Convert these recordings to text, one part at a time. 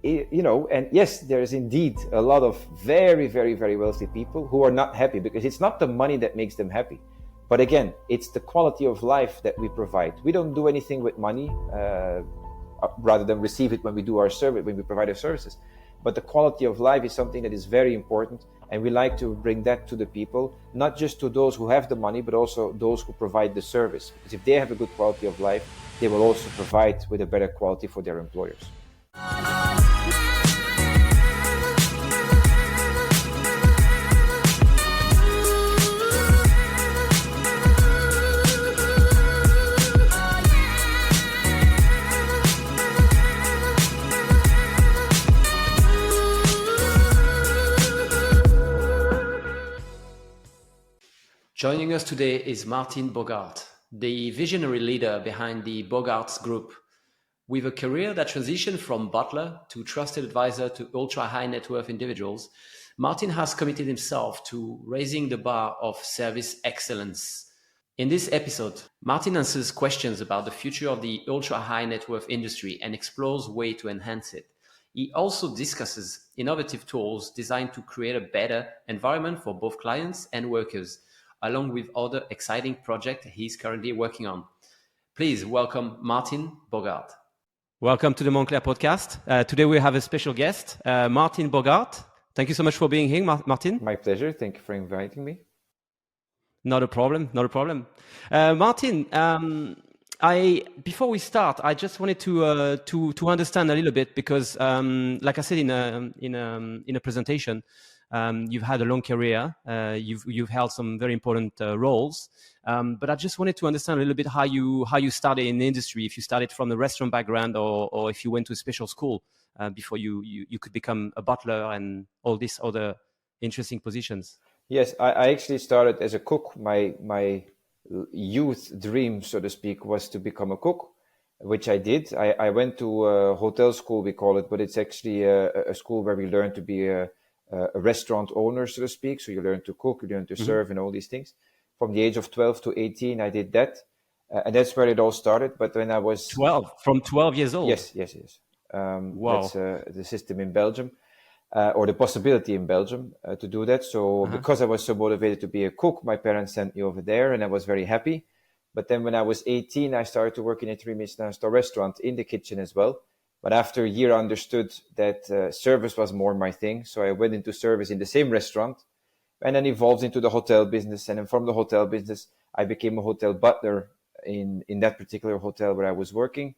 and yes, there is indeed a lot of very, very, very wealthy people who are not happy because it's not the money that makes them happy. But again, it's the quality of life that we provide. We don't do anything with money rather than receive it when we do our service, when we provide our services. But the quality of life is something that is very important. And we like to bring that to the people, not just to those who have the money, but also those who provide the service. Because if they have a good quality of life, they will also provide with a better quality for their employers. Joining us today is Maarten Bogaerts, the visionary leader behind the Bogart Group. With a career that transitioned from butler to trusted advisor to ultra-high net worth individuals, Maarten has committed himself to raising the bar of service excellence. In this episode, Maarten answers questions about the future of the ultra-high net worth industry and explores ways to enhance it. He also discusses innovative tools designed to create a better environment for both clients and workers, along with other exciting projects he's currently working on. Please welcome Maarten Bogaerts. Welcome to the Montclair podcast. Today we have a special guest, Maarten Bogaerts. Thank you so much for being here, Maarten. My pleasure. Thank you for inviting me. Not a problem. Maarten, before we start, I just wanted to understand a little bit because, like I said in a presentation, you've had a long career. You've held some very important roles, but I just wanted to understand a little bit how you started in the industry. If you started from the restaurant background, or if you went to a special school before you could become a butler and all these other interesting positions. Yes, I actually started as a cook. My youth dream, so to speak, was to become a cook, which I did. I went to a hotel school, we call it, but it's actually a school where we learn to be a restaurant owner, so to speak. So you learn to cook, you learn to serve and all these things. From the age of 12 to 18, I did that. And that's where it all started. But when I was... 12? From 12 years old? Yes. Wow. That's the system in Belgium, or the possibility in Belgium to do that. So because I was so motivated to be a cook, my parents sent me over there and I was very happy. But then when I was 18, I started to work in a 3-Michelin star restaurant in the kitchen as well. But after a year, I understood that service was more my thing. So I went into service in the same restaurant and then evolved into the hotel business. And then from the hotel business, I became a hotel butler in that particular hotel where I was working.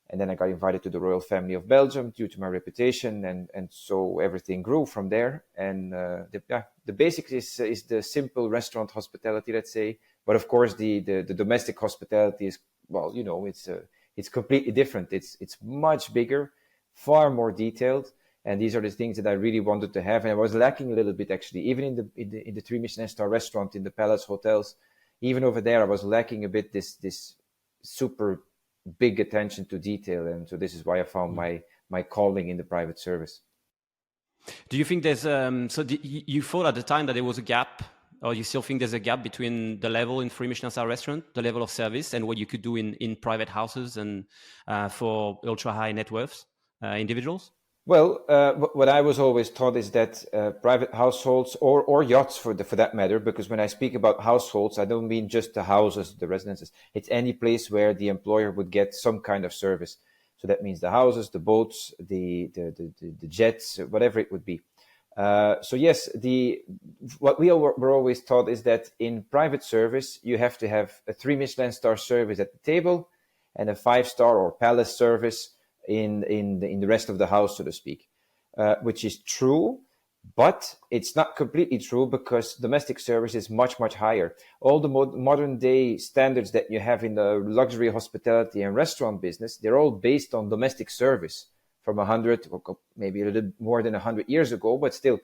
And then I got invited to the Royal Family of Belgium due to my reputation. And so everything grew from there. And the basics is the simple restaurant hospitality, let's say. But of course, the domestic hospitality is, well, it's completely different. It's much bigger, far more detailed, and these are the things that I really wanted to have. And I was lacking a little bit, actually, even in the 3-Michelin star restaurant in the Palace hotels. Even over there, I was lacking a bit this super big attention to detail, and so this is why I found my calling in the private service. Do you think there's you thought at the time that there was a gap? Or you still think there's a gap between the level in 3-Michelin star restaurant, the level of service, and what you could do in private houses and for ultra high net worths individuals? Well, what I was always taught is that private households or yachts for that matter, because when I speak about households, I don't mean just the houses, the residences. It's any place where the employer would get some kind of service. So that means the houses, the boats, the jets, whatever it would be. So yes, what we were always taught is that in private service, you have to have a 3-Michelin star service at the table and a 5-star or palace service in the rest of the house, so to speak, which is true, but it's not completely true because domestic service is much, much higher. All the modern day standards that you have in the luxury hospitality and restaurant business, they're all based on domestic service. From 100, or maybe a little more than 100 years ago, but still,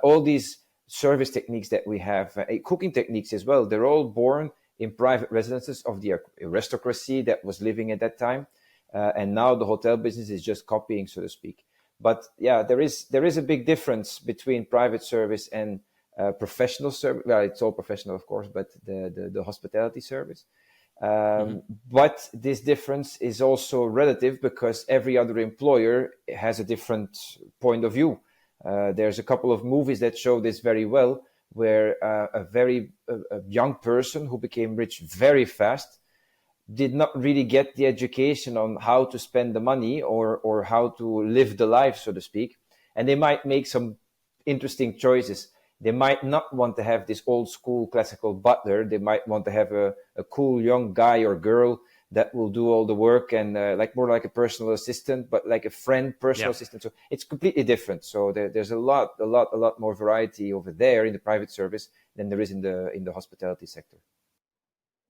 all these service techniques that we have, cooking techniques as well, they're all born in private residences of the aristocracy that was living at that time, and now the hotel business is just copying, so to speak. But yeah, there is a big difference between private service and professional service. Well, it's all professional, of course, but the hospitality service. But this difference is also relative because every other employer has a different point of view. There's a couple of movies that show this very well, where a young person who became rich very fast did not really get the education on how to spend the money or how to live the life, so to speak. And they might make some interesting choices. They might not want to have this old school classical butler. They might want to have a cool young guy or girl that will do all the work and more like a personal assistant, but like a friend personal assistant. So it's completely different. So there's a lot more variety over there in the private service than there is in the hospitality sector.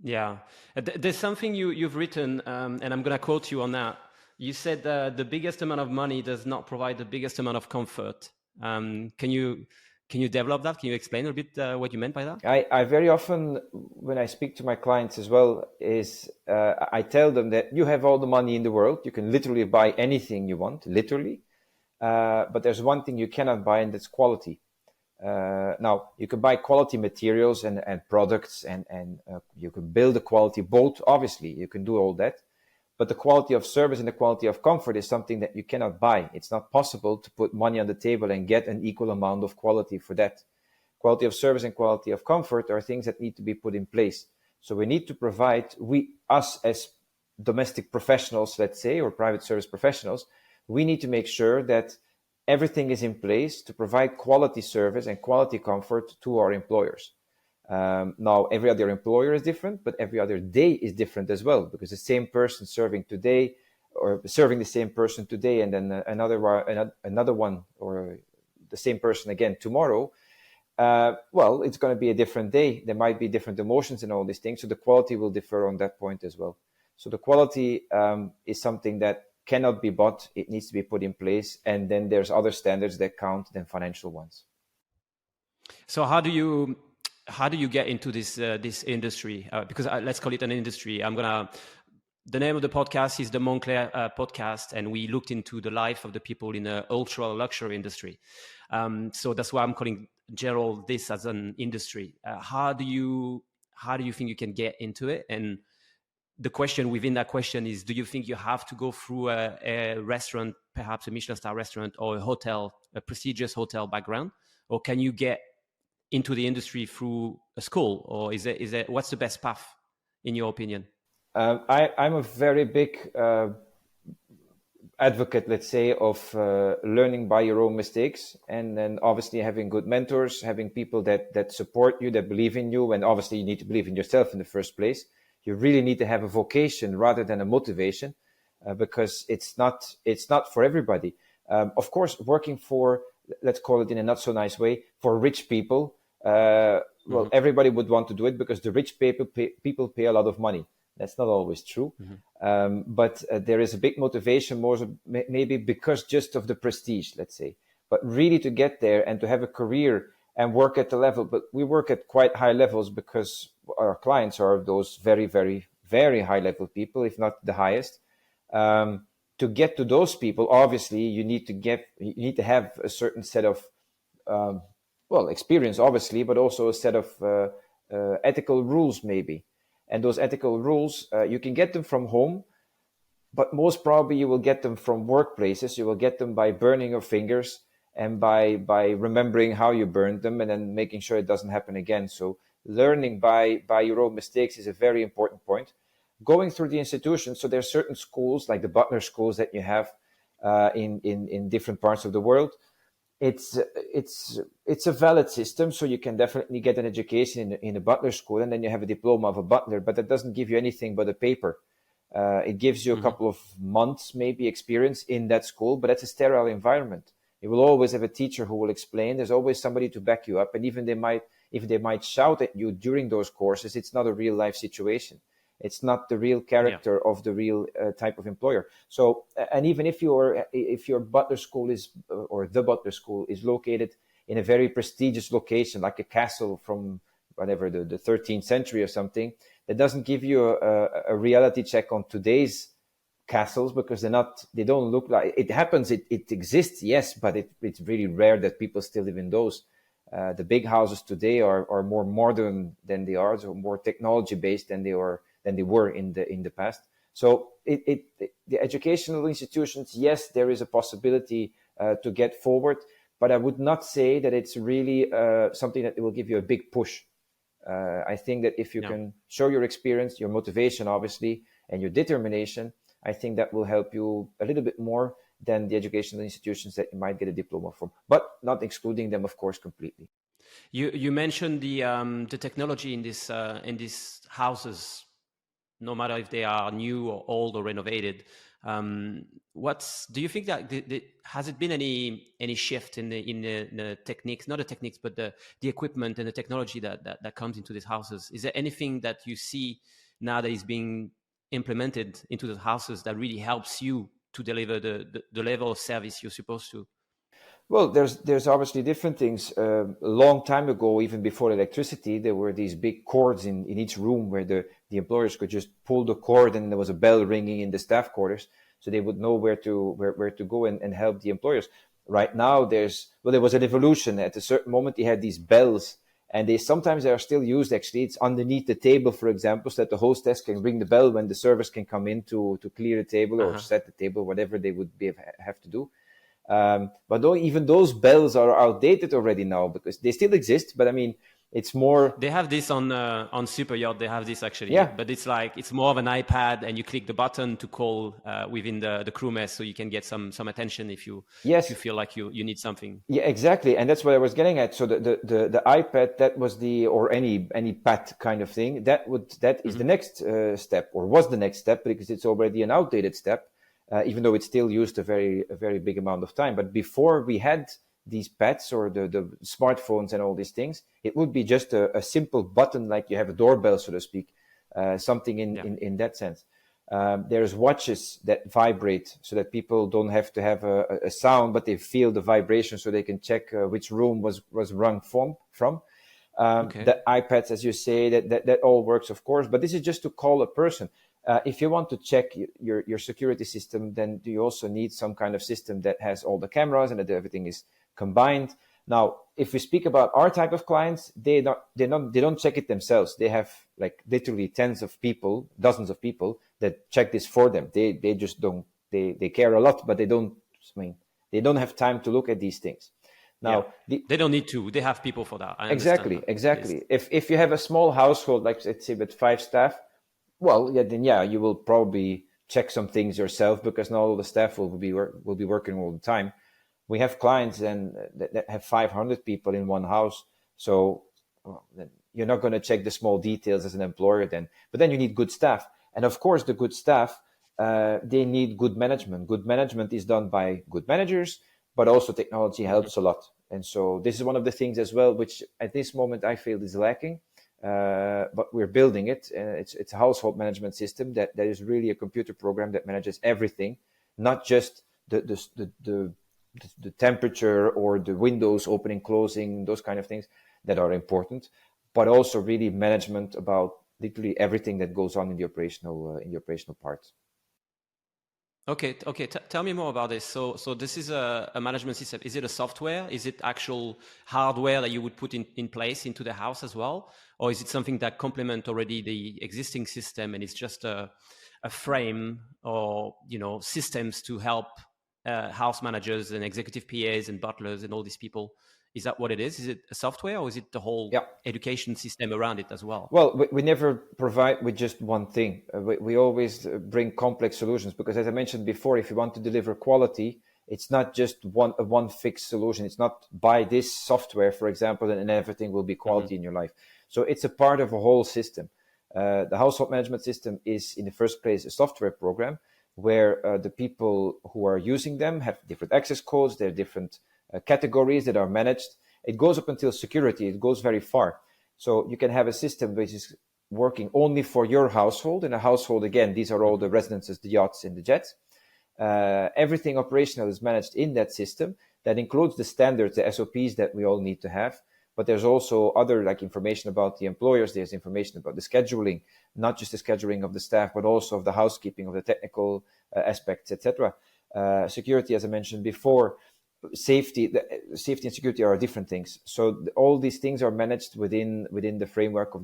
Yeah, there's something you've written, and I'm going to quote you on that. You said the biggest amount of money does not provide the biggest amount of comfort. Can you develop that? Can you explain a bit what you meant by that? I very often, when I speak to my clients as well, I tell them that you have all the money in the world. You can literally buy anything you want, literally. But there's one thing you cannot buy, and that's quality. Now, you can buy quality materials and products, and you can build a quality boat. Obviously, you can do all that. But the quality of service and the quality of comfort is something that you cannot buy. It's not possible to put money on the table and get an equal amount of quality for that. Quality of service and quality of comfort are things that need to be put in place. So we need to provide, us as domestic professionals, let's say, or private service professionals, we need to make sure that everything is in place to provide quality service and quality comfort to our employers. Now, every other employer is different, but every other day is different as well, because the same person serving today or serving the same person today and then another one or the same person again tomorrow, it's going to be a different day. There might be different emotions and all these things. So the quality will differ on that point as well. So the quality is something that cannot be bought. It needs to be put in place. And then there's other standards that count than financial ones. So how do you get into this industry? Because let's call it an industry. The name of the podcast is the Montclair podcast, and we looked into the life of the people in the ultra luxury industry. So that's why I'm calling general this as an industry. How do you think you can get into it? And the question within that question is, do you think you have to go through a restaurant, perhaps a Michelin star restaurant, or a hotel, a prestigious hotel background, or can you get into the industry through a school, or is it what's the best path in your opinion? I'm a very big advocate, let's say, of learning by your own mistakes, and then obviously having good mentors, having people that support you, that believe in you, and obviously you need to believe in yourself in the first place. You really need to have a vocation rather than a motivation, because it's not for everybody. Of course, working for, let's call it in a not so nice way, for rich people, everybody would want to do it because the rich people pay a lot of money. That's not always true. But there is a big motivation, more maybe because just of the prestige, let's say. But really to get there and to have a career and work at the level, but we work at quite high levels because our clients are those very, very, very high level people, if not the highest. To get to those people, obviously, you need to have a certain set of experience, obviously, but also a set of ethical rules, maybe. And those ethical rules, you can get them from home, but most probably you will get them from workplaces. You will get them by burning your fingers and by remembering how you burned them and then making sure it doesn't happen again. So learning by your own mistakes is a very important point. Going through the institutions, so there are certain schools, like the butler schools that you have in different parts of the world. It's a valid system, so you can definitely get an education in a butler school, and then you have a diploma of a butler, but that doesn't give you anything but a paper. It gives you a couple of months, maybe, experience in that school, but that's a sterile environment. You will always have a teacher who will explain. There's always somebody to back you up, and even if they might shout at you during those courses, it's not a real life situation. It's not the real character of the real type of employer. So, and even if your butler school or the butler school is located in a very prestigious location, like a castle from whatever the 13th century or something, that doesn't give you a reality check on today's castles, because they don't look like it happens. It exists, yes, but it's really rare that people still live in those. The big houses today are more modern than they are, so more technology based than they than they were in the past. So the educational institutions, yes, there is a possibility to get forward, but I would not say that it's really something that will give you a big push. I think that if you can show your experience, your motivation, obviously, and your determination, I think that will help you a little bit more than the educational institutions that you might get a diploma from, but not excluding them, of course, completely. You mentioned the technology in these houses, no matter if they are new or old or renovated. Do you think that has it been any shift in the techniques, not the techniques, but the equipment and the technology that comes into these houses? Is there anything that you see now that is being implemented into the houses that really helps you to deliver the level of service you're supposed to? Well, there's obviously different things. A long time ago, even before electricity, there were these big cords in each room where the employers could just pull the cord and there was a bell ringing in the staff quarters, so they would know where to go and help the employers. Right now, there was an evolution. At a certain moment, they had these bells, and they are still used. Actually, it's underneath the table, for example, so that the hostess can ring the bell when the servers can come in to clear the table or set the table, whatever they would have to do. But even those bells are outdated already now, because they still exist. But I mean, it's more. They have this on Superyacht. They have this actually, yeah. But it's more of an iPad, and you click the button to call within the crew mess, so you can get some attention if you feel like you need something. Yeah, exactly, and that's what I was getting at. So the iPad, that was or any pad kind of thing, that is the next step, or was the next step, because it's already an outdated step. Even though it still used a very big amount of time. But before we had these pads or the smartphones and all these things, it would be just a simple button, like you have a doorbell, so to speak, something in that sense. There's watches that vibrate, so that people don't have to have a sound, but they feel the vibration, so they can check which room was rung from. The iPads, as you say, that all works, of course, but this is just to call a person. If you want to check your security system, then you also need some kind of system that has all the cameras and that everything is combined. Now, if we speak about our type of clients, they don't check it themselves. They have like literally dozens of people that check this for them. They just don't. They care a lot, but they don't have time to look at these things. Now, they don't need to. They have people for that. Exactly. If you have a small household, like let's say with 5 staff, then you will probably check some things yourself, because not all the staff will be working all the time. We have clients that have 500 people in one house, so then you're not going to check the small details as an employer then. But then you need good staff, and of course the good staff, they need good management. Good management is done by good managers, but also technology helps a lot. And so this is one of the things as well, which at this moment I feel is lacking. But we're building it. It's a household management system that is really a computer program that manages everything, not just the temperature or the windows opening, closing, those kind of things that are important, but also really management about literally everything that goes on in the operational part. Okay. Tell me more about this. So this is a management system. Is it a software? Is it actual hardware that you would put in place into the house as well? Or is it something that complements already the existing system, and it's just a frame or systems to help house managers and executive PAs and butlers and all these people? Is that what it is? Is it a software, or is it the whole education system around it as well? Well, we never provide with just one thing. We always bring complex solutions, because as I mentioned before, if you want to deliver quality, it's not just one fixed solution. It's not buy this software, for example, and everything will be quality in your life. So it's a part of a whole system. The household management system is, in the first place, a software program where the people who are using them have different access codes. There are different categories that are managed. It goes up until security. It goes very far. So you can have a system which is working only for your household. In a household, again, these are all the residences, the yachts, and the jets. Everything operational is managed in that system. That includes the standards, the SOPs that we all need to have. But there's also other information about the employers. There's information about the scheduling, not just the scheduling of the staff, but also of the housekeeping, of the technical aspects, etc. Security, as I mentioned before. Safety and security are different things. So all these things are managed within the framework of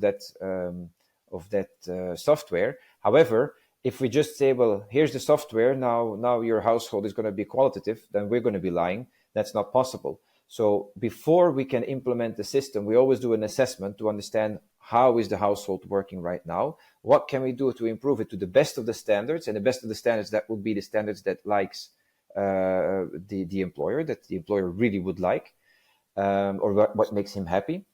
software. However, if we just say, well, here's the software, now your household is going to be qualitative, then we're going to be lying. That's not possible. So before we can implement the system, we always do an assessment to understand how is the household working right now? What can we do to improve it to the best of the standards? And the best of the standards, that would be the standards that likes the employer, that the employer really would like, or what makes him happy.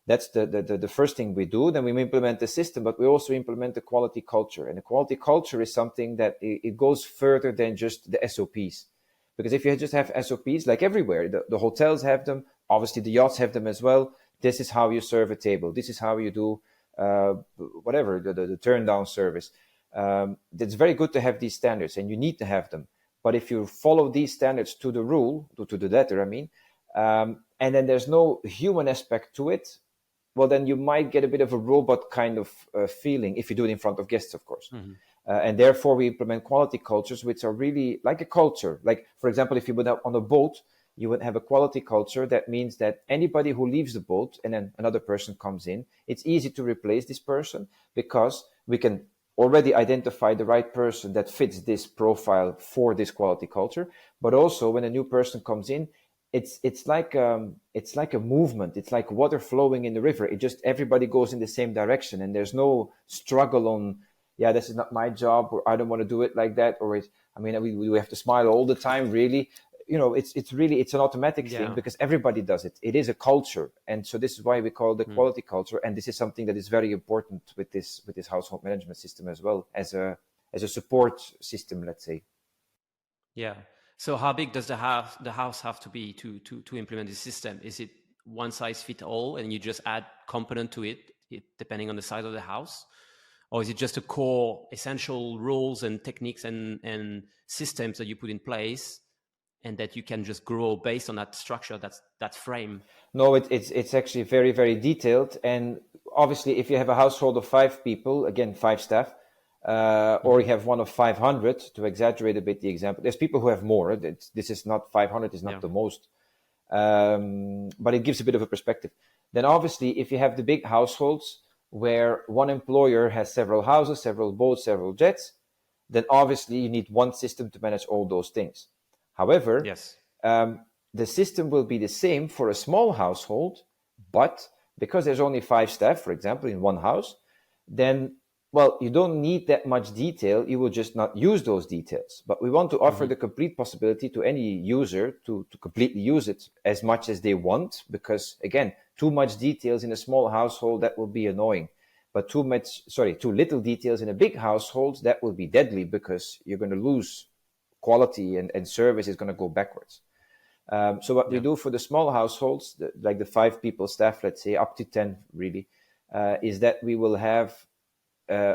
That's the first thing we do. Then we implement the system, but we also implement the quality culture. And the quality culture is something that it goes further than just the SOPs. Because if you just have SOPs, like everywhere, the hotels have them, obviously the yachts have them as well. This is how you serve a table. This is how you do whatever, the turn down service. It's very good to have these standards, and you need to have them. But if you follow these standards to the rule, to the letter, I mean, and then there's no human aspect to it, well, then you might get a bit of a robot kind of feeling if you do it in front of guests, of course. Mm-hmm. And therefore, we implement quality cultures, which are really like a culture. Like, for example, if you would have on a boat, you would have a quality culture. That means that anybody who leaves the boat and then another person comes in, it's easy to replace this person because we can already identify the right person that fits this profile for this quality culture. But also, when a new person comes in, it's like a movement. It's like water flowing in the river. It just, everybody goes in the same direction, and there's no struggle on, yeah, this is not my job, or I don't want to do it like that, or we have to smile all the time. Really, it's an automatic thing because everybody does it. It is a culture, and so this is why we call it the quality culture. And this is something that is very important with this household management system as well, as a support system, let's say. Yeah. So how big does the house have to be to implement this system? Is it one size fit all, and you just add component to it depending on the size of the house? Or is it just a core essential rules and techniques and systems that you put in place, and that you can just grow based on that structure, that frame? No, it's actually very, very detailed. And obviously, if you have a household of 5 people, again, 5 staff, or you have one of 500, to exaggerate a bit the example. There's people who have more. This is not 500, is not the most. But it gives a bit of a perspective. Then obviously, if you have the big households where one employer has several houses, several boats, several jets, then obviously you need one system to manage all those things. However, the system will be the same for a small household, but because there's only 5 staff, for example, in one house, then, well, you don't need that much detail. You will just not use those details. But we want to offer the complete possibility to any user to completely use it as much as they want, because, again, too much details in a small household, that will be annoying. But too little details in a big household, that will be deadly, because you're going to lose quality, and service is going to go backwards. So what we do for the small households, like the 5 people staff, let's say, up to 10 really, is that we will have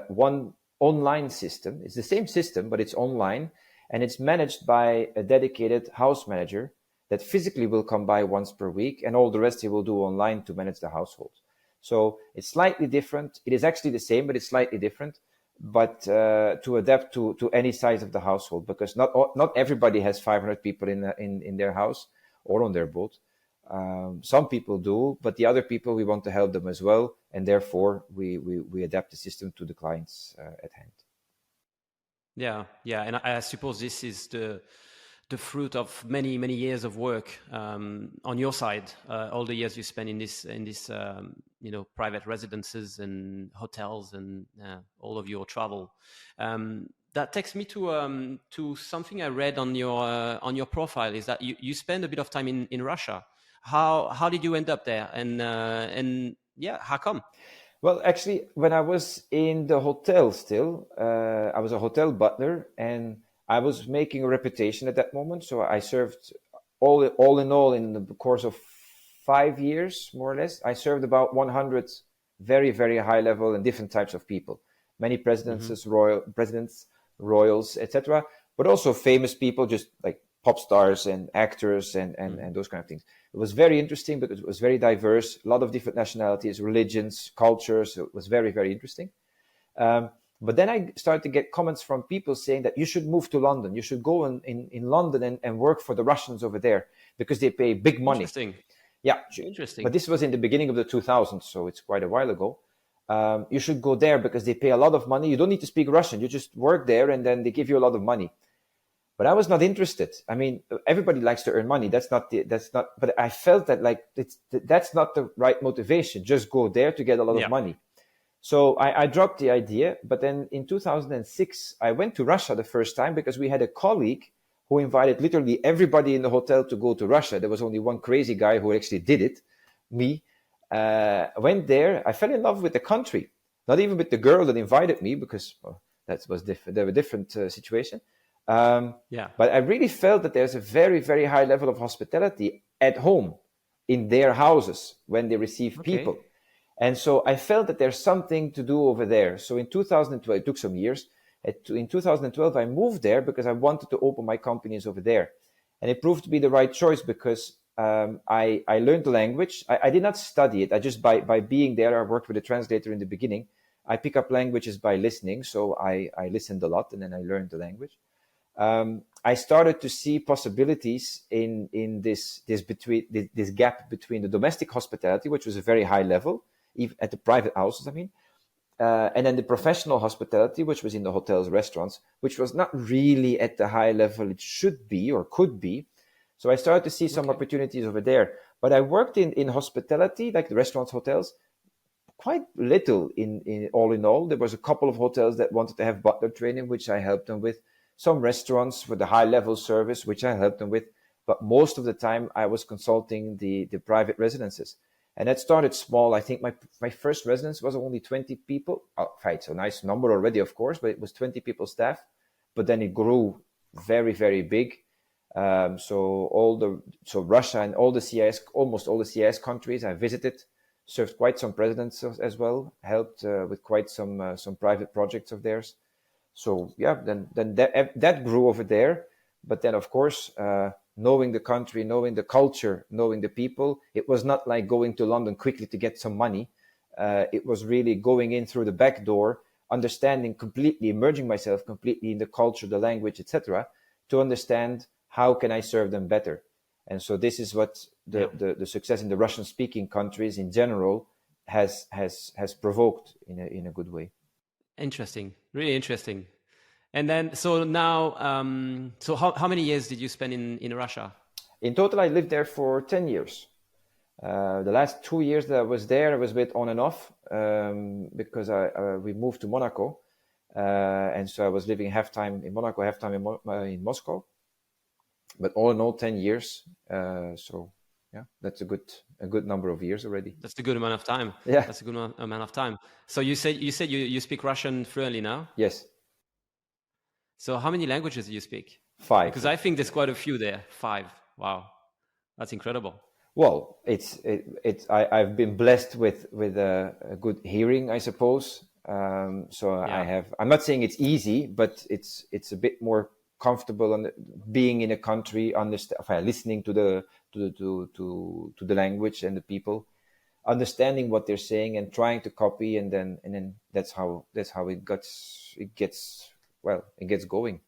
one online system. It's the same system, but it's online, and it's managed by a dedicated house manager that physically will come by once per week, and all the rest he will do online to manage the household. So it's slightly different. It is actually the same, but it's slightly different, but to adapt to any size of the household, because not everybody has 500 people in their house or on their boat. Some people do, but the other people, we want to help them as well, and therefore we adapt the system to the clients at hand. Yeah, and I suppose this is the fruit of many years of work on your side, all the years you spent in this private residences and hotels and all of your travel. That takes me to something I read on your profile, is that you spend a bit of time in Russia. How did you end up there? And how come? Well, actually, when I was in the hotel still, I was a hotel butler, and I was making a reputation at that moment. So I served all in all, in the course of 5 years, more or less, I served about 100 very, very high level and different types of people. Many presidents, royals, etc. But also famous people, just like pop stars and actors and those kind of things. It was very interesting because it was very diverse, a lot of different nationalities, religions, cultures. It was very, very interesting. But then I started to get comments from people saying that you should move to London. You should go in London and work for the Russians over there because they pay big money. Interesting. Yeah. Interesting. But this was in the beginning of the 2000s, so it's quite a while ago. you should go there because they pay a lot of money. You don't need to speak Russian. You just work there and then they give you a lot of money. But I was not interested. I mean, everybody likes to earn money. But I felt that like that's not the right motivation. Just go there to get a lot of money. So I dropped the idea. But then in 2006, I went to Russia the first time because we had a colleague who invited literally everybody in the hotel to go to Russia. There was only one crazy guy who actually did it, me. Went there. I fell in love with the country, not even with the girl that invited me because that was different. They were a different situation. But I really felt that there's a very, very high level of hospitality at home in their houses when they receive people. And so I felt that there's something to do over there. So in 2012, it took some years. In 2012, I moved there because I wanted to open my companies over there. And it proved to be the right choice because I learned the language. I did not study it. I just, by being there, I worked with a translator in the beginning. I pick up languages by listening. So I listened a lot and then I learned the language. I started to see possibilities in this gap between the domestic hospitality, which was a very high level, even at the private houses, I mean, and then the professional hospitality, which was in the hotels, restaurants, which was not really at the high level it should be or could be. So I started to see some opportunities over there. But I worked in hospitality, like the restaurants, hotels, quite little in all. There was a couple of hotels that wanted to have butler training, which I helped them with. Some restaurants for the high-level service, which I helped them with. But most of the time, I was consulting the private residences. And that started small. I think my first residence was only 20 people. Oh, it's a nice number already, of course, but it was 20 people staff. But then it grew very, very big. So Russia and all the CIS, almost all the CIS countries I visited, served quite some presidents as well, helped with quite some private projects of theirs. So then that grew over there. But then, of course, knowing the country, knowing the culture, knowing the people, it was not like going to London quickly to get some money. It was really going in through the back door, understanding completely, immersing myself completely in the culture, the language, etc., to understand how can I serve them better. And so this is what the success in the Russian-speaking countries in general has provoked in a good way. Interesting, really interesting. And then, so now, so how many years did you spend in Russia? In total, I lived there for 10 years. The last 2 years that I was there, I was a bit on and off because we moved to Monaco. And so I was living half-time in Monaco, half-time in Moscow. But all in all, 10 years. So yeah, that's a good number of years already. That's a good amount of time. Yeah, that's a good amount of time. So you said you speak Russian fluently now? Yes. So how many languages do you speak? 5. Because I think there's quite a few there. 5. Wow, that's incredible. Well, I've been blessed with a good hearing, I suppose. I'm not saying it's easy, but it's a bit more comfortable on being in a country, listening to the language and the people, understanding what they're saying and trying to copy, and then that's how it gets going.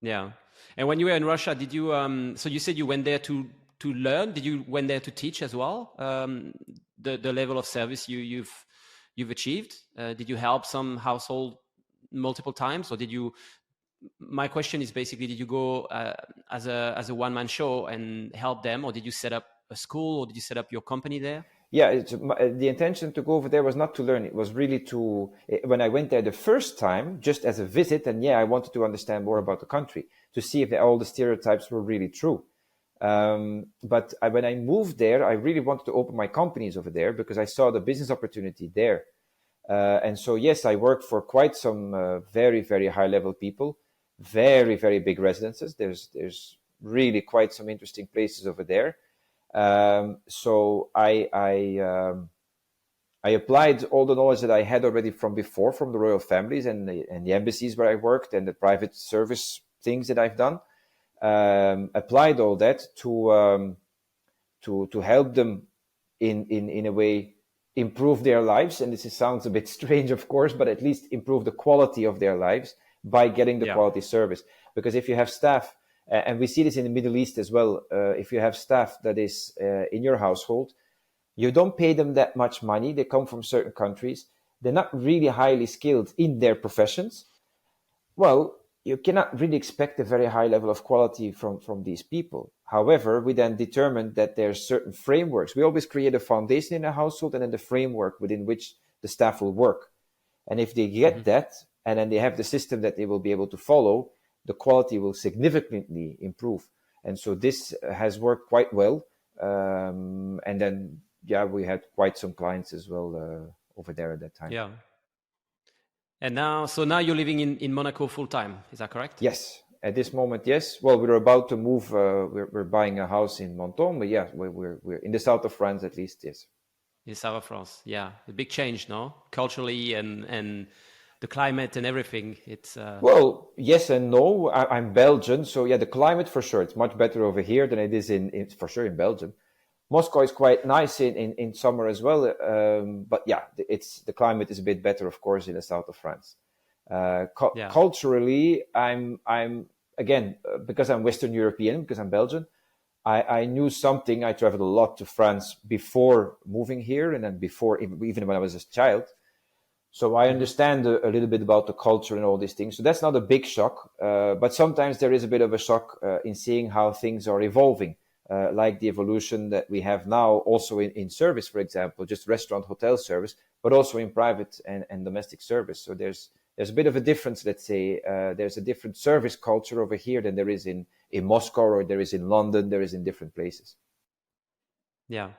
Yeah. And when you were in Russia, did you so you said you went there to learn? Did you went there to teach as well? The level of service you've achieved? Did you help some household multiple times, or did you? My question is basically, did you go as a one-man show and help them, or did you set up a school, or did you set up your company there? Yeah, the intention to go over there was not to learn. It was really when I went there the first time, just as a visit, and I wanted to understand more about the country, to see if all the stereotypes were really true. But when I moved there, I really wanted to open my companies over there because I saw the business opportunity there. And so, yes, I worked for quite some very, very high-level people, very, very big residences. There's really quite some interesting places over there. So I applied all the knowledge that I had already from before, from the royal families and the embassies where I worked and the private service things that I've done. Applied all that to help them in a way improve their lives. And this sounds a bit strange, of course, but at least improve the quality of their lives by getting the quality service. Because if you have staff, and we see this in the Middle East as well, if you have staff that is in your household, You don't pay them that much money. They come from certain countries. They're not really highly skilled in their professions. Well, you cannot really expect a very high level of quality from these people. However, we then determined that there's certain frameworks. We always create a foundation in a household and then the framework within which the staff will work. And if they get that, and then they have the system that they will be able to follow, the quality will significantly improve. And so this has worked quite well. And then, yeah, we had quite some clients as well over there at that time. Yeah. And now you're living in Monaco full time. Is that correct? Yes. At this moment, yes. Well, we're about to move. We're buying a house in Menton, but yeah, we're in the south of France at least. Yes. In south of France, yeah, a big change, no? Culturally and the climate and everything. It's well, yes and no. I'm Belgian, so yeah, the climate for sure. It's much better over here than it is in for sure in Belgium. Moscow is quite nice in summer as well, but yeah, the climate is a bit better, of course, in the south of France. Culturally, I'm again because I'm Western European, because I'm Belgian. I knew something. I traveled a lot to France before moving here, and then before even when I was a child. So I understand a little bit about the culture and all these things. So that's not a big shock, but sometimes there is a bit of a shock in seeing how things are evolving. Like the evolution that we have now also in service, for example, just restaurant, hotel service, but also in private and domestic service. So there's a bit of a difference, let's say. There's a different service culture over here than there is in Moscow, or there is in London, there is in different places. Yeah.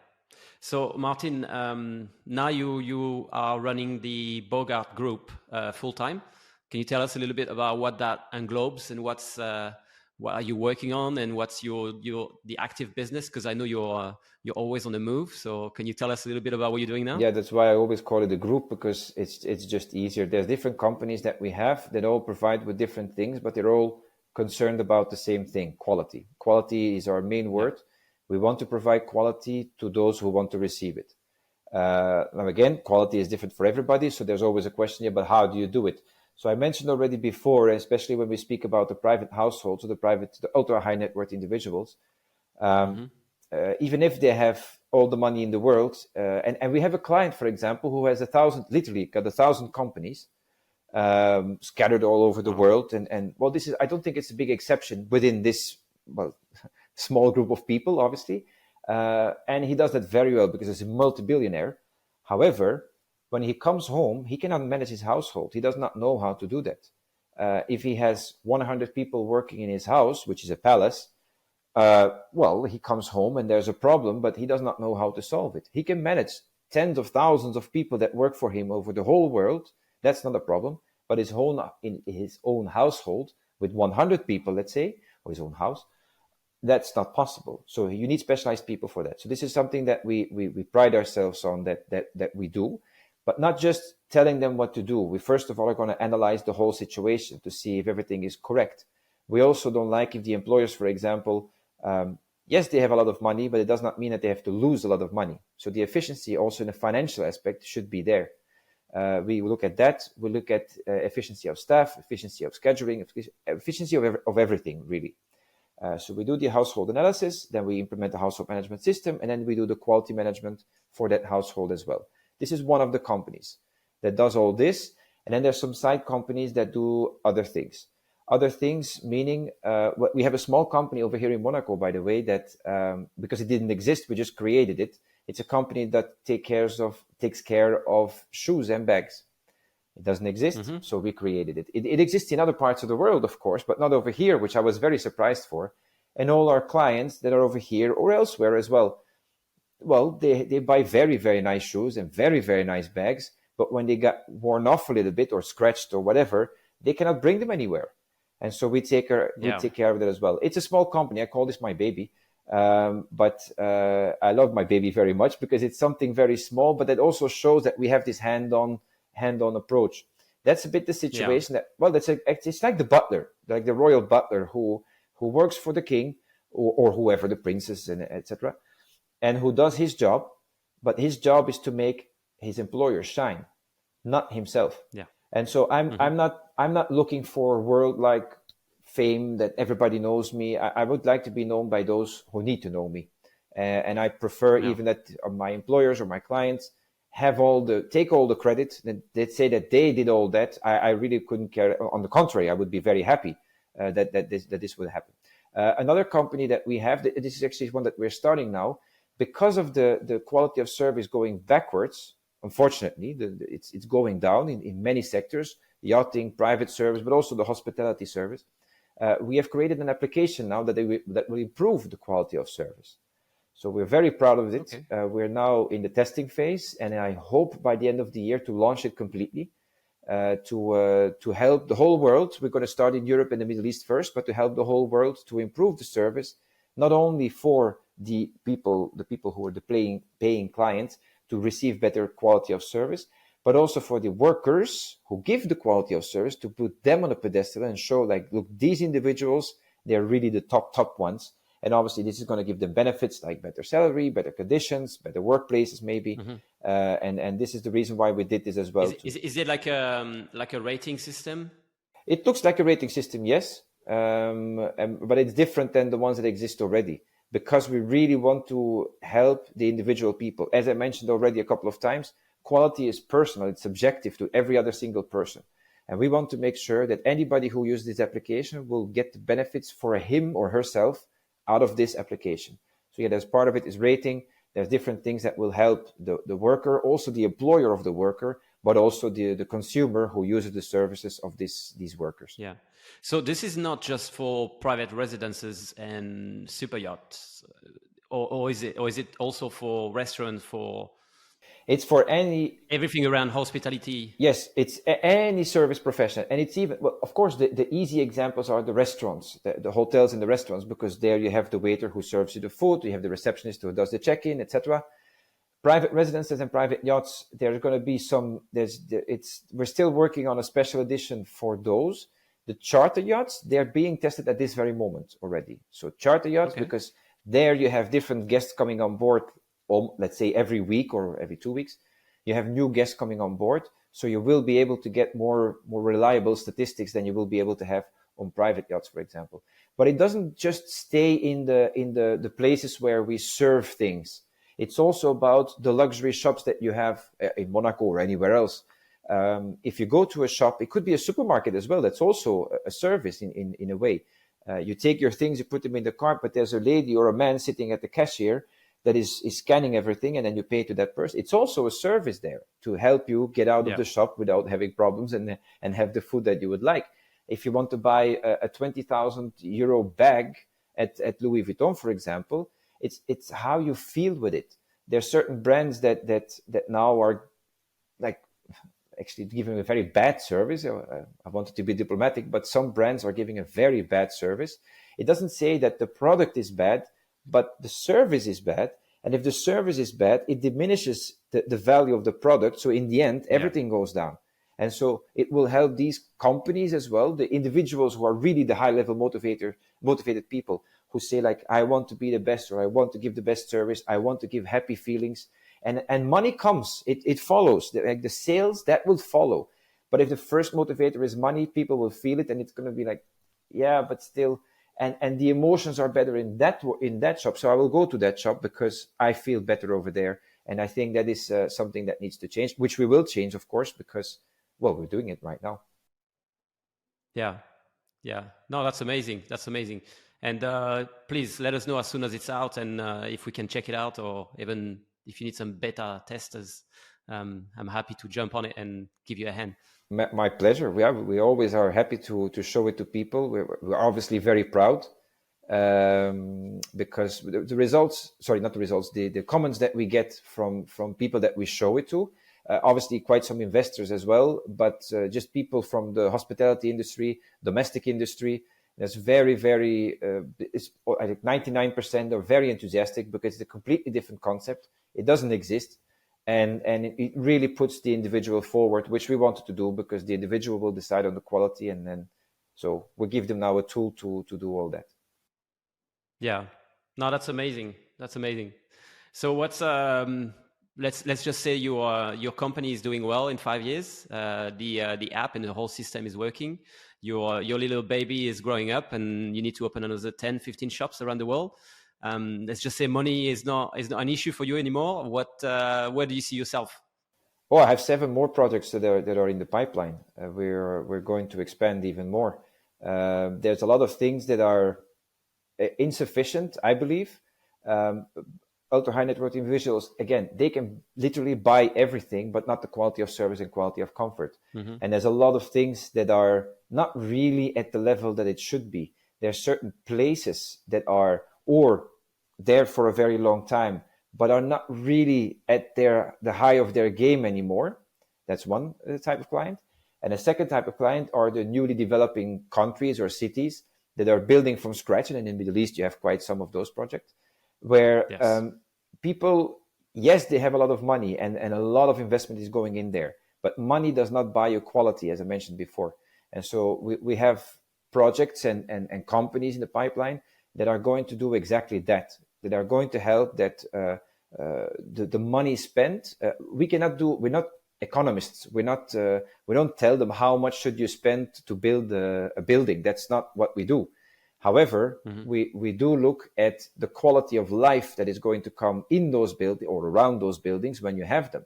So Maarten, now you are running the Bogart Group full time. Can you tell us a little bit about what that englobes and what are you working on, and what's the active business? Because I know you're always on the move. So can you tell us a little bit about what you're doing now? Yeah, that's why I always call it a group, because it's just easier. There's different companies that we have that all provide with different things, but they're all concerned about the same thing: quality. Quality is our main word. Yeah. We want to provide quality to those who want to receive it. Now again, quality is different for everybody, so there's always a question about how do you do it. So I mentioned already before, especially when we speak about the private households or the ultra high net worth individuals, even if they have all the money in the world, and we have a client, for example, who has literally got 1,000 companies scattered all over the world, and well, I don't think it's a big exception within this small group of people, obviously, and he does that very well because he's a multi-billionaire. However, when he comes home, he cannot manage his household. He does not know how to do that. If he has 100 people working in his house, which is a palace, well, he comes home and there's a problem, but he does not know how to solve it. He can manage tens of thousands of people that work for him over the whole world. That's not a problem. But in his own household with 100 people, let's say, or his own house, that's not possible. So you need specialized people for that. So this is something that we pride ourselves on that we do. But not just telling them what to do. We first of all are going to analyze the whole situation to see if everything is correct. We also don't like if the employers, for example, yes, they have a lot of money, but it does not mean that they have to lose a lot of money. So the efficiency also in the financial aspect should be there. We look at that. We look at efficiency of staff, efficiency of scheduling, efficiency of everything, really. So we do the household analysis, then we implement the household management system, and then we do the quality management for that household as well. This is one of the companies that does all this. And then there's some side companies that do other things. Other things meaning, we have a small company over here in Monaco, by the way, that because it didn't exist, we just created it. It's a company that takes care of shoes and bags. It doesn't exist, so we created it. It exists in other parts of the world, of course, but not over here, which I was very surprised for. And all our clients that are over here or elsewhere as well, well, they buy very, very nice shoes and very, very nice bags. But when they got worn off a little bit or scratched or whatever, they cannot bring them anywhere. And so we take care of that as well. It's a small company. I call this my baby. But I love my baby very much because it's something very small, but it also shows that we have this hand-on approach. That's a bit the situation it's like the butler, like the royal butler who works for the king or whoever, the princess and etc., and who does his job, but his job is to make his employer shine, not himself. Yeah. And so I'm not looking for world-like fame that everybody knows me. I would like to be known by those who need to know me. And I prefer even that my employers or my clients take all the credit. They say that they did all that. I really couldn't care. On the contrary, I would be very happy that this would happen. Another company that we have, this is actually one that we're starting now, because of the quality of service going backwards. Unfortunately, it's going down in many sectors, yachting, private service, but also the hospitality service. We have created an application now that will improve the quality of service. So we're very proud of it. Okay. We're now in the testing phase, and I hope by the end of the year to launch it completely to help the whole world. We're going to start in Europe and the Middle East first, but to help the whole world to improve the service, not only for the people who are the paying clients to receive better quality of service, but also for the workers who give the quality of service, to put them on a pedestal and show, like, look, these individuals, they're really the top ones. And obviously, this is going to give them benefits like better salary, better conditions, better workplaces, maybe. Mm-hmm. And this is the reason why we did this as well. Is it like a rating system? It looks like a rating system, yes. But it's different than the ones that exist already, because we really want to help the individual people. As I mentioned already a couple of times, quality is personal. It's subjective to every other single person. And we want to make sure that anybody who uses this application will get the benefits for him or herself out of this application. So yeah, there's part of it is rating. There's different things that will help the worker, also the employer of the worker, but also the consumer who uses the services of these workers. Yeah. So this is not just for private residences and super yachts, or is it also for restaurants, for... It's for everything around hospitality. Yes, it's any service profession. And it's even, well, of course, the easy examples are the restaurants, the hotels and the restaurants, because there you have the waiter who serves you the food, you have the receptionist who does the check-in, etc. Private residences and private yachts, there's going to be we're still working on a special edition for those. The charter yachts, they're being tested at this very moment already. So charter yachts, okay, because there you have different guests coming on board, let's say every week or every 2 weeks, you have new guests coming on board. So you will be able to get more reliable statistics than you will be able to have on private yachts, for example. But it doesn't just stay in the places where we serve things. It's also about the luxury shops that you have in Monaco or anywhere else. If you go to a shop, it could be a supermarket as well. That's also a service in a way. You take your things, you put them in the cart, but there's a lady or a man sitting at the cashier that is scanning everything, and then you pay to that person. It's also a service there to help you get out of the shop without having problems and have the food that you would like. If you want to buy a 20,000 euro bag at Louis Vuitton, for example, it's how you feel with it. There are certain brands that now are like actually giving a very bad service. I wanted to be diplomatic, but some brands are giving a very bad service. It doesn't say that the product is bad, but the service is bad. And if the service is bad, it diminishes the value of the product. So in the end, everything goes down. And so it will help these companies as well, the individuals who are really the high-level motivated people who say, like, I want to be the best, or I want to give the best service, I want to give happy feelings. And money comes, it follows. The sales, that will follow. But if the first motivator is money, people will feel it, and it's going to be like, yeah, but still... And the emotions are better in that shop. So I will go to that shop because I feel better over there. And I think that is something that needs to change, which we will change, of course, because, well, we're doing it right now. Yeah. No, that's amazing. And please let us know as soon as it's out, and if we can check it out, or even if you need some beta testers, I'm happy to jump on it and give you a hand. My pleasure. We always are happy to show it to people. We're obviously very proud because the comments that we get from people that we show it to, obviously quite some investors as well, but just people from the hospitality industry, domestic industry. That's very, very, I think 99% are very enthusiastic because it's a completely different concept. It doesn't exist. And it really puts the individual forward, which we wanted to do, because the individual will decide on the quality, and then so we give them now a tool to do all that. Yeah, no, that's amazing. So what's let's just say your company is doing well in 5 years. The app and the whole system is working. Your little baby is growing up, and you need to open another 10, 15 shops around the world. Let's just say money is not an issue for you anymore. Where do you see yourself? Oh, I have 7 more projects that are in the pipeline. We're going to expand even more. There's a lot of things that are insufficient, I believe. Ultra high net worth individuals, again, they can literally buy everything, but not the quality of service and quality of comfort. And there's a lot of things that are not really at the level that it should be. There are certain places that are or there for a very long time, but are not really at the high of their game anymore. That's one type of client. And a second type of client are the newly developing countries or cities that are building from scratch. And in the Middle East, you have quite some of those projects where people, yes, they have a lot of money and a lot of investment is going in there, but money does not buy you quality, as I mentioned before. And so we have projects and companies in the pipeline that are going to do exactly that are going to help that the money spent. We're not economists. We don't tell them how much should you spend to build a building. That's not what we do. However, we do look at the quality of life that is going to come in those buildings or around those buildings when you have them,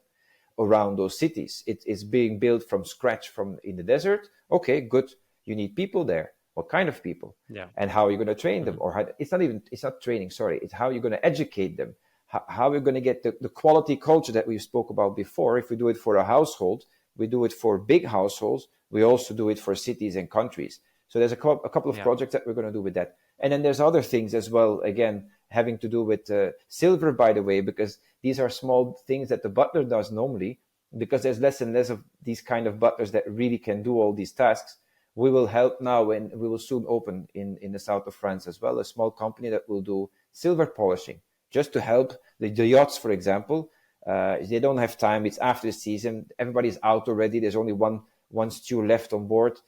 around those cities. It is being built from scratch in the desert. Okay, good. You need people there. What kind of people? Yeah. And how are you going to train them? Or it's not training, sorry. It's how you're going to educate them. How we're going to get the quality culture that we spoke about before. If we do it for a household, we do it for big households. We also do it for cities and countries. So there's a couple of projects that we're going to do with that. And then there's other things as well, again, having to do with silver, by the way, because these are small things that the butler does normally, because there's less and less of these kind of butlers that really can do all these tasks. We will help now, and we will soon open in the south of France as well, a small company that will do silver polishing, just to help the yachts, for example. They don't have time. It's after the season. Everybody's out already. There's only one stew left on board.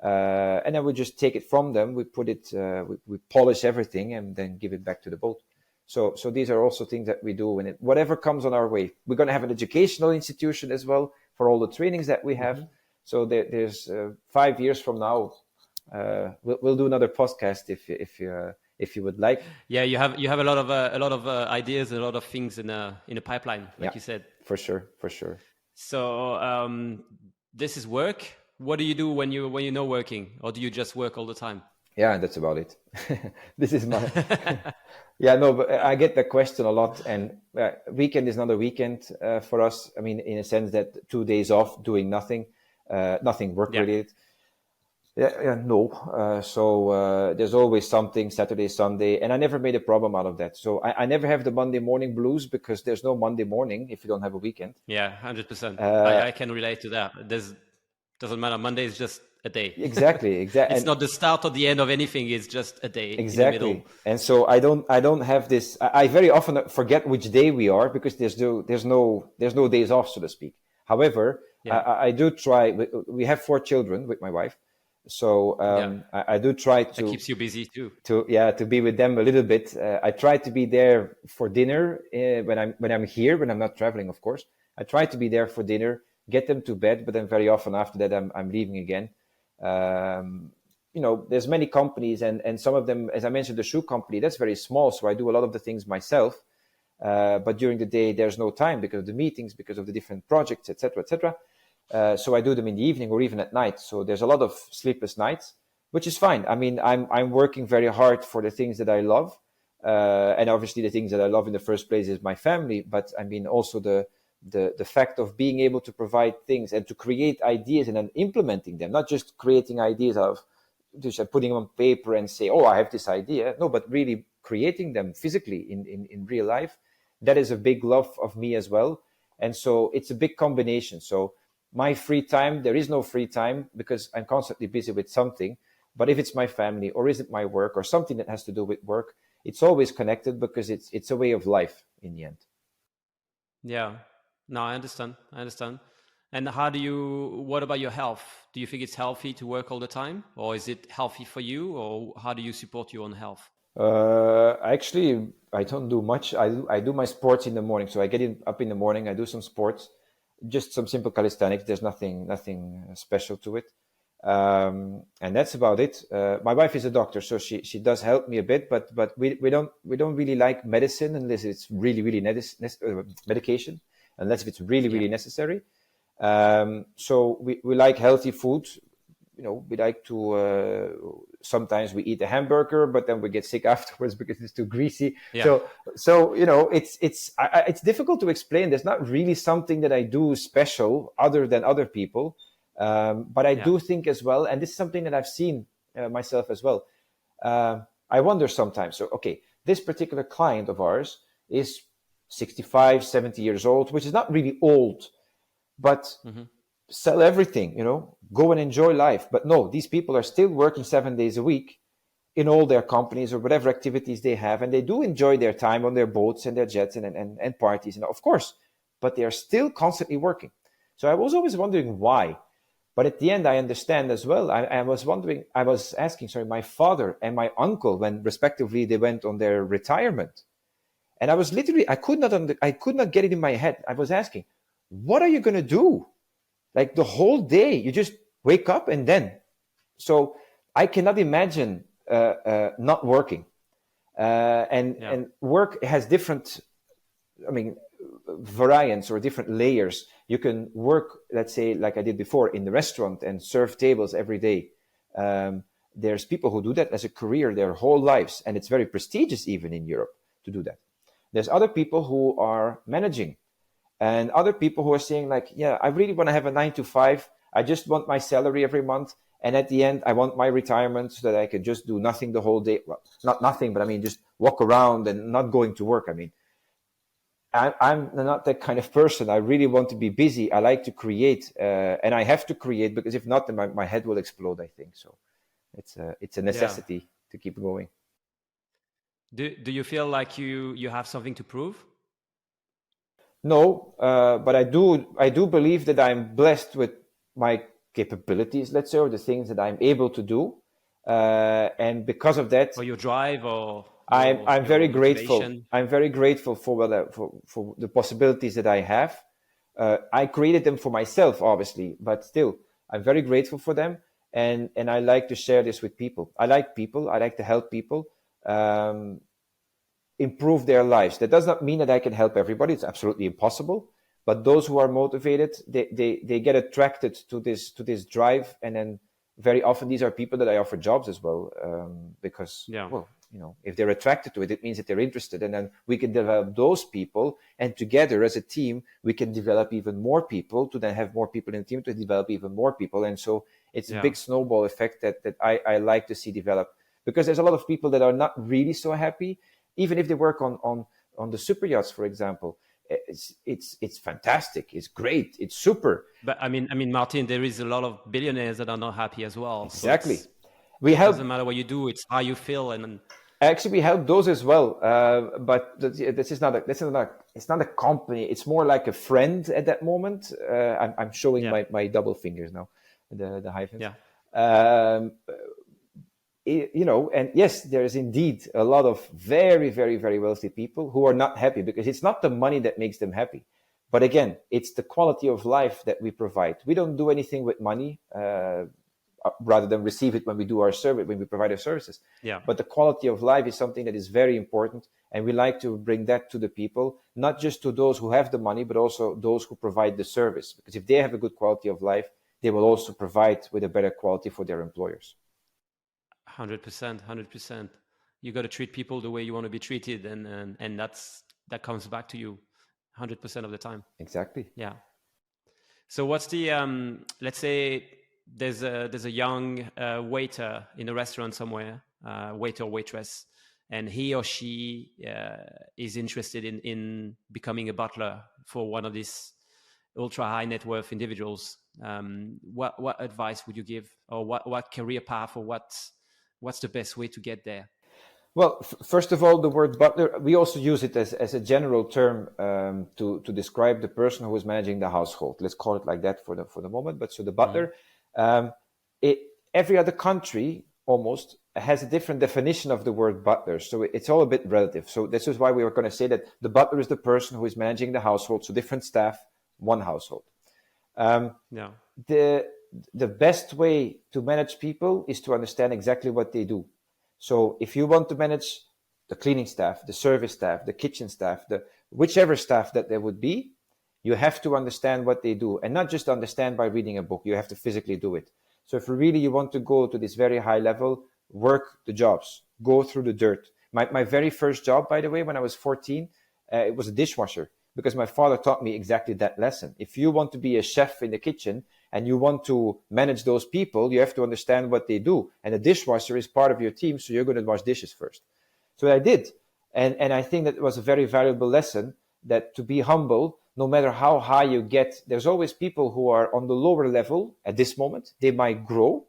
And then we just take it from them. We put it, we polish everything and then give it back to the boat. So these are also things that we do. And whatever comes on our way, we're going to have an educational institution as well for all the trainings that we have. So there's 5 years from now, we'll do another podcast if you would like. Yeah, you have a lot of ideas, a lot of things in a pipeline, like you said. For sure. So this is work. What do you do when you're not working, or do you just work all the time? Yeah, that's about it. This is my. Yeah, no, but I get that question a lot, and weekend is not a weekend for us. I mean, in a sense that 2 days off doing nothing work related. So there's always something Saturday, Sunday, and I never made a problem out of that. So I never have the Monday morning blues, because there's no Monday morning if you don't have a weekend. Yeah, 100%. I can relate to that. Doesn't matter. Monday is just a day. Exactly. It's not the start or the end of anything. It's just a day. Exactly. In the middle. And so I don't have this. I very often forget which day we are, because there's no days off, so to speak. However, I do try. We have 4 children with my wife, so I do try to. That keeps you busy too. To be with them a little bit. I try to be there for dinner when I'm here, when I'm not traveling, of course. I try to be there for dinner, get them to bed, but then very often after that I'm leaving again. There's many companies, and some of them, as I mentioned, the shoe company, that's very small, so I do a lot of the things myself. But during the day, there's no time because of the meetings, because of the different projects, etc., etc. So I do them in the evening or even at night. So there's a lot of sleepless nights, which is fine. I mean, I'm working very hard for the things that I love, and obviously the things that I love in the first place is my family. But I mean, also the fact of being able to provide things and to create ideas and then implementing them, not just creating ideas of just putting them on paper and say, oh, I have this idea. No, but really creating them physically in real life. That is a big love of me as well. And so it's a big combination. So my free time, there is no free time because I'm constantly busy with something. But if it's my family or is it my work or something that has to do with work, it's always connected because it's a way of life in the end. Yeah. No, I understand. And what about your health? Do you think it's healthy to work all the time, or is it healthy for you, or how do you support your own health? Actually, I don't do much. I do my sports in the morning. So I get up in the morning, I do some sports, just some simple calisthenics. There's nothing special to it. And that's about it. My wife is a doctor, so she does help me a bit, but we don't really like medicine unless it's really medication, unless if it's really necessary. So we like healthy food. We like to sometimes we eat a hamburger, but then we get sick afterwards because it's too greasy. Yeah. So it's difficult to explain. There's not really something that I do special other than other people. But I do think as well, and this is something that I've seen myself as well. I wonder sometimes. So, okay, this particular client of ours is 65, 70 years old, which is not really old, but sell everything, go and enjoy life. But no, these people are still working 7 days a week in all their companies or whatever activities they have. And they do enjoy their time on their boats and their jets and parties, and of course, but they are still constantly working. So I was always wondering why. But at the end, I understand as well. I was asking, my father and my uncle, when respectively they went on their retirement. And I was literally, I could not get it in my head. I was asking, what are you going to do? Like the whole day, you just wake up and then. So I cannot imagine not working. And work has different, variants or different layers. You can work, let's say, like I did before, in the restaurant and serve tables every day. There's people who do that as a career their whole lives, and it's very prestigious even in Europe to do that. There's other people who are managing, and other people who are saying like, yeah, I really want to have a 9 to 5. I just want my salary every month, and at the end, I want my retirement so that I can just do nothing the whole day. Well, not nothing, but just walk around and not going to work. I'm not that kind of person. I really want to be busy. I like to create, and I have to create, because if not, then my head will explode, I think. So it's a necessity to keep going. Do you feel like you have something to prove? No, but I do believe that I'm blessed with my capabilities, let's say, or the things that I'm able to do, and because of that, or your drive, or I'm very grateful. motivation. I'm very grateful for the possibilities that I have. I created them for myself, obviously, but still, I'm very grateful for them, and I like to share this with people. I like people. I like to help people improve their lives. That does not mean that I can help everybody. It's absolutely impossible. But those who are motivated, they get attracted to this drive, and then very often these are people that I offer jobs as well, because if they're attracted to it, it means that they're interested, and then we can develop those people, and together as a team we can develop even more people, to then have more people in the team to develop even more people. And so it's a big snowball effect that I like to see develop, because there's a lot of people that are not really so happy, even if they work on the super yachts, for example. It's fantastic, it's great, it's super. But Maarten, there is a lot of billionaires that are not happy as well. Exactly. So it doesn't matter what you do, it's how you feel. And actually, we help those as well, but it's not a company. It's more like a friend at that moment. I'm showing my double fingers now, the hyphens. And yes, there is indeed a lot of very, very, very wealthy people who are not happy, because it's not the money that makes them happy. But again, it's the quality of life that we provide. We don't do anything with money, rather than receive it when we do our service, when we provide our services. But the quality of life is something that is very important, and we like to bring that to the people, not just to those who have the money, but also those who provide the service. Because if they have a good quality of life, they will also provide with a better quality for their employers. 100%. You got to treat people the way you want to be treated, and that comes back to you 100% of the time. Exactly. Yeah. So what's the let's say there's a young waiter in a restaurant somewhere, waiter or waitress, and he or she is interested in becoming a butler for one of these ultra high net worth individuals. What advice would you give, or what career path, or what's the best way to get there? Well, first of all, the word butler, we also use it as a general term to describe the person who is managing the household. Let's call it like that for the moment. But so the butler, every other country almost has a different definition of the word butler. So it's all a bit relative. So this is why we were going to say that the butler is the person who is managing the household. So different staff, one household. the best way to manage people is to understand exactly what they do. So if you want to manage the cleaning staff, the service staff, the kitchen staff, the whichever staff that there would be, you have to understand what they do, and not just understand by reading a book. You have to physically do it. So if really you want to go to this very high level, work the jobs, go through the dirt. My very first job, by the way, when I was 14, it was a dishwasher, because my father taught me exactly that lesson. If you want to be a chef in the kitchen and you want to manage those people, you have to understand what they do. And a dishwasher is part of your team, so you're going to wash dishes first. So I did. And I think that was a very valuable lesson, that to be humble, no matter how high you get, there's always people who are on the lower level at this moment. They might grow.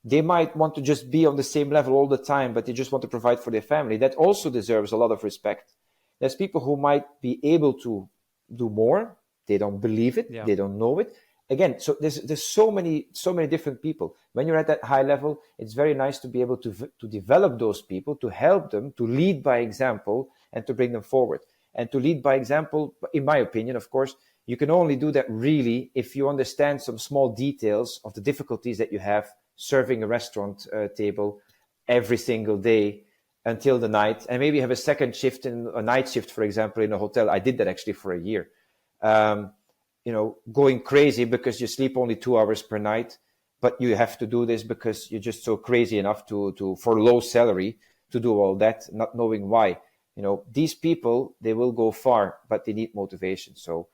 They might want to just be on the same level all the time, but they just want to provide for their family. That also deserves a lot of respect. There's people who might be able to do more. They don't believe it. Yeah. They don't know it. Again, so there's so many different people. When you're at that high level, it's very nice to be able to develop those people, to help them, to lead by example, and to bring them forward. And to lead by example, in my opinion, of course, you can only do that really if you understand some small details of the difficulties that you have serving a restaurant table every single day until the night, and maybe have a second shift, in a night shift, for example, in a hotel. I did that actually for a year. Going crazy because you sleep only 2 hours per night, but you have to do this because you're just so crazy enough to for low salary to do all that, not knowing why. These people, they will go far, but they need motivation. So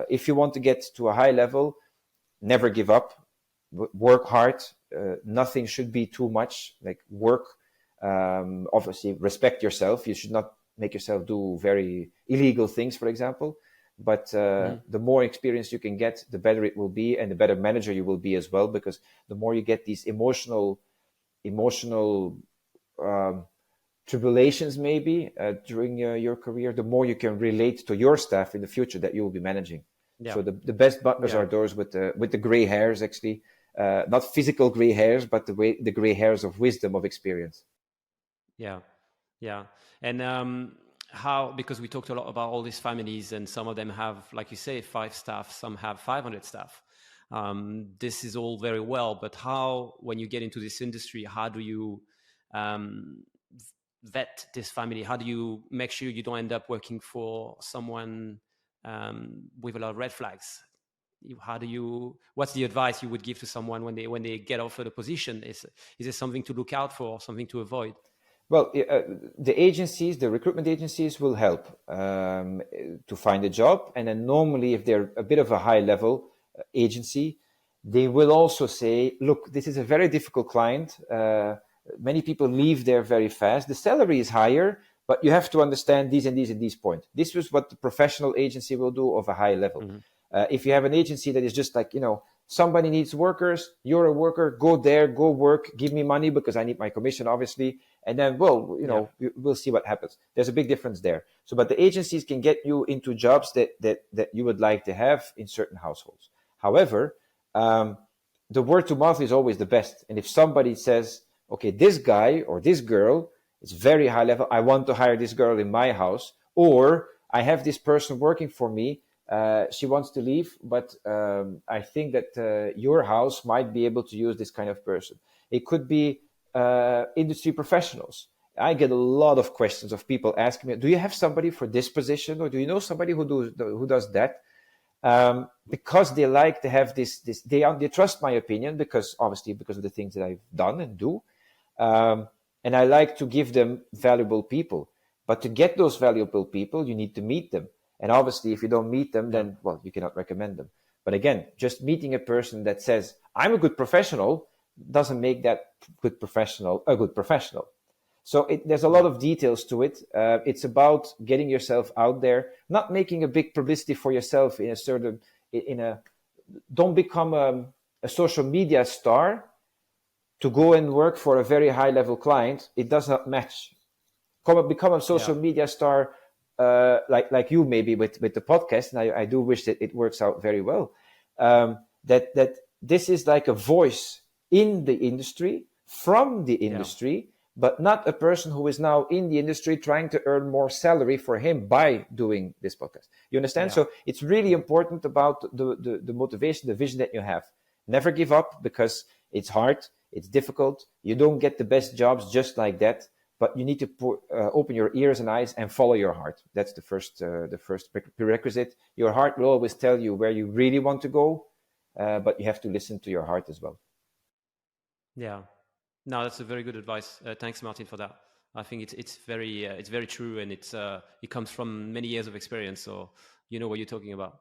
if you want to get to a high level, never give up, work hard. Nothing should be too much, like work. Obviously, respect yourself. You should not make yourself do very illegal things, for example. But the more experience you can get, the better it will be, and the better manager you will be as well, because the more you get these emotional tribulations maybe during your career, the more you can relate to your staff in the future that you will be managing. Yeah. So the best butlers are those with the gray hairs, actually, not physical gray hairs, but the gray hairs of wisdom, of experience. Yeah. And how, because we talked a lot about all these families, and some of them have, like you say, 5 staff, some have 500 staff. This is all very well, but how, when you get into this industry, how do you vet this family? How do you make sure you don't end up working for someone with a lot of red flags? What's the advice you would give to someone when they get offered a position? Is there something to look out for, something to avoid? Well, the recruitment agencies will help to find a job. And then normally, if they're a bit of a high level agency, they will also say, look, this is a very difficult client. Many people leave there very fast. The salary is higher, but you have to understand these and these and these points. This is what the professional agency will do of a high level. Mm-hmm. If you have an agency that is just like, somebody needs workers, you're a worker, go there, go work, give me money because I need my commission, obviously. And then, we'll see what happens. There's a big difference there. So, but the agencies can get you into jobs that you would like to have in certain households. However, the word to mouth is always the best. And if somebody says, okay, this guy or this girl is very high level, I want to hire this girl in my house, or I have this person working for me, she wants to leave, but I think that your house might be able to use this kind of person. It could be industry professionals. I get a lot of questions of people asking me, do you have somebody for this position, or do you know somebody who does that? Because they like to have this they trust my opinion, because of the things that I've done and do. And I like to give them valuable people. But to get those valuable people, you need to meet them. And obviously, if you don't meet them, then, you cannot recommend them. But again, just meeting a person that says, I'm a good professional, doesn't make that good professional a good professional. So there's a lot of details to it. It's about getting yourself out there, not making a big publicity for yourself don't become a social media star to go and work for a very high level client. It does not match. Become a social media star, like you maybe with the podcast, and I do wish that it works out very well. That this is like a voice in the industry, from the industry, but not a person who is now in the industry trying to earn more salary for him by doing this podcast. You understand? So it's really important about the motivation, the vision that you have. Never give up, because it's hard, it's difficult. You don't get the best jobs just like that, but you need to open your ears and eyes and follow your heart. That's the first prerequisite. Your heart will always tell you where you really want to go, but you have to listen to your heart as well. Yeah, no, that's a very good advice. Thanks, Maarten, for that. I think it's very true, and it comes from many years of experience, so you know what you're talking about.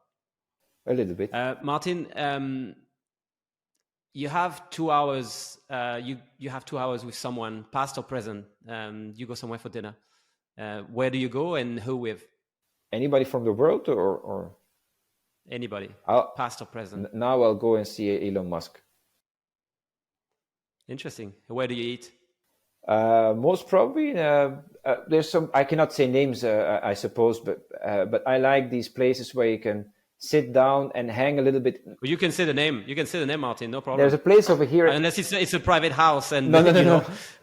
A little bit. Maarten, you have 2 hours. You have 2 hours with someone, past or present. You go somewhere for dinner. Where do you go, and who with? Anybody from the world, or Anybody, past or present. Now I'll go and see Elon Musk. Interesting. Where do you eat? Most probably, there's some. I cannot say names, I suppose, but I like these places where you can sit down and hang a little bit. Well, you can say the name. You can say the name, Maarten. No problem. There's a place over here. Unless it's a private house, and no.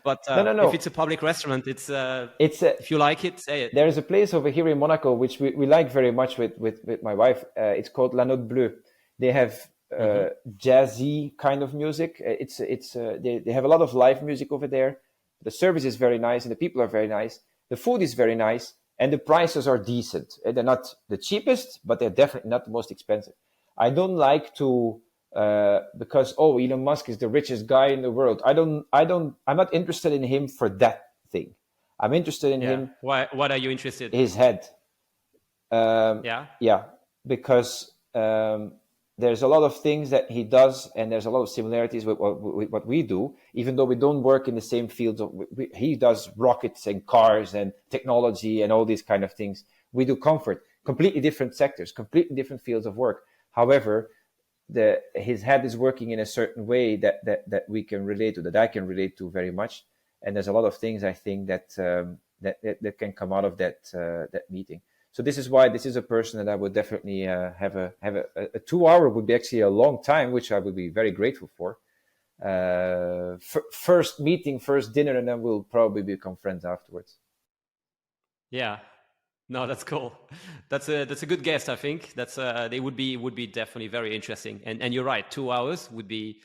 But No. if it's a public restaurant, it's if you like it, say it. There is a place over here in Monaco which we like very much with my wife. It's called La Note Bleue. They have jazzy kind of music. They have a lot of live music over there. The service is very nice, and the people are very nice. The food is very nice, and the prices are decent. They're not the cheapest, but they're definitely not the most expensive. I don't like to because Elon Musk is the richest guy in the world. I'm not interested in him for that thing. I'm interested in him. Why? What are you interested? His head. Because there's a lot of things that he does, and there's a lot of similarities with what we do, even though we don't work in the same fields. He does rockets and cars and technology and all these kind of things. We do comfort, completely different sectors, completely different fields of work. However, his head is working in a certain way that we can relate to, that I can relate to very much. And there's a lot of things I think that can come out of that meeting. So this is why this is a person that I would definitely have a 2 hour would be actually a long time, which I would be very grateful for. First meeting, first dinner, and then we'll probably become friends afterwards. Yeah, no, that's cool. That's a good guess. I think they would be definitely very interesting. And you're right, 2 hours would be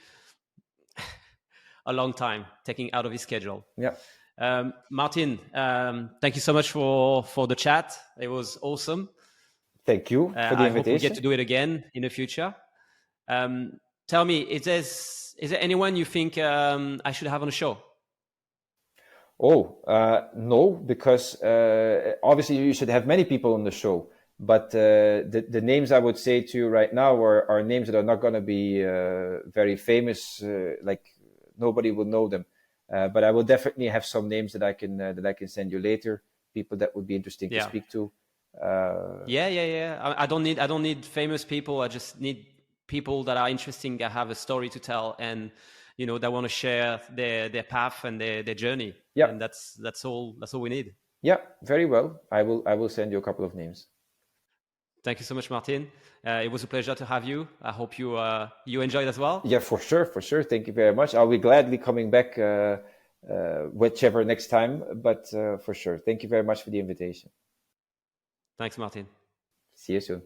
a long time taking out of his schedule. Yeah. Maarten, thank you so much for the chat. It was awesome. Thank you for the invitation. I hope we get to do it again in the future. Tell me, is there anyone you think I should have on the show? No, because obviously you should have many people on the show. But the names I would say to you right now are names that are not going to be very famous. Like nobody will know them. But I will definitely have some names that I can send you later. People that would be interesting to speak to. I don't need famous people. I just need people that are interesting, that have a story to tell, and that want to share their path and their journey. Yeah, and that's all we need. Yeah, very well. I will send you a couple of names. Thank you so much, Maarten. It was a pleasure to have you. I hope you enjoyed as well. Yeah, for sure. Thank you very much. I'll be gladly coming back whichever next time, but for sure. Thank you very much for the invitation. Thanks, Maarten. See you soon.